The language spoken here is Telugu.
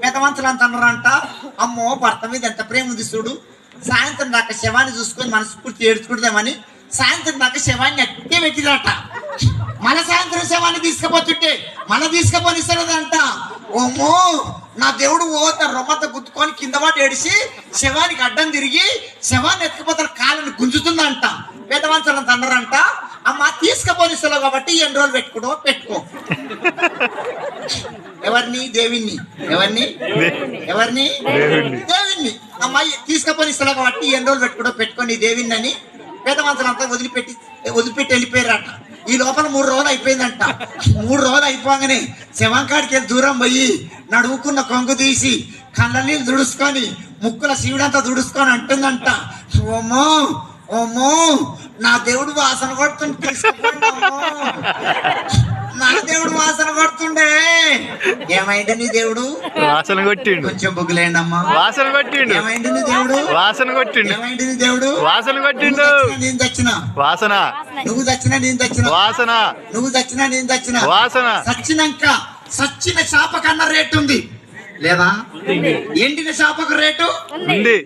పెదవంతులు అంత అన్నారంట, అమ్మో భర్త మీద ఎంత ప్రేమ ఉంది చూడు, సాయంత్రం దాకా శవాన్ని చూసుకొని మనస్ఫూర్తి ఏడ్చుకుంటామని సాయంత్రం దాకా శవాన్ని అట్టే పెట్టిరట. మళ్ళా సాయంత్రం శవాన్ని తీసుకుపోతుంటే మళ్ళీ తీసుకుపోనిస్తాడంట. ఓమో నా దేవుడు రొమ్మత గుద్దుకొని కింద పాటు ఏడిసి శవానికి అడ్డం తిరిగి శవాన్ని ఎత్తుకుపోతారు, కాళ్ళని గుంజుతుందంట. పెద్దవంతులు అన్నారంట, అమ్మ తీసుకుపోనిస్తావు కాబట్టి ఎన్ని రోజులు పెట్టుకో. ఎవరిని? దేవుణ్ణి. ఎవరిని? దేవుణ్ణి. అమ్మాయి తీసుకుపోనిస్తావు కాబట్టి ఎన్ని రోజులు పెట్టుకోండి దేవుణ్ణి అని పెద్దవంతులంతా వదిలిపెట్టి వెళ్ళిపోయారట. ఈ లోపల 3 రోజులు అయిపోయిందంట. 3 రోజులు అయిపోగానే శవంకాడికి వెళ్ళి దూరం పోయి నడువుకున్న కొంగు తీసి కళ్ళ నీళ్ళు దుడుచుకొని ముక్కుల శివుడంతా దుడుచుకొని అంటుందంట, ఓమో నా దేవుడు వాసన కొడుతుండే, తీసుకుపోండి నా దేవుడు వాసన కొడుతుండే. ఏమైంది నీ దేవుడు? వాసన కొట్టిండు. కొంచెం బొగ్గులేండమ్మా. వాసన కొట్టిండు. ఏమైంది నీ దేవుడు? వాసన కొట్టిండు. ఏమైంది నీ దేవుడు? వాసన కొట్టిండు. నేను చచ్చినా వాసన, నువ్వు చచ్చినా నేను చచ్చిన వాసన, నువ్వు చచ్చినా నేను చచ్చిన వాసన. సచ్చిన చేప కన్నా రేటు ఉంది లేదా? ఎండిన చేపకు రేటు ఉంది.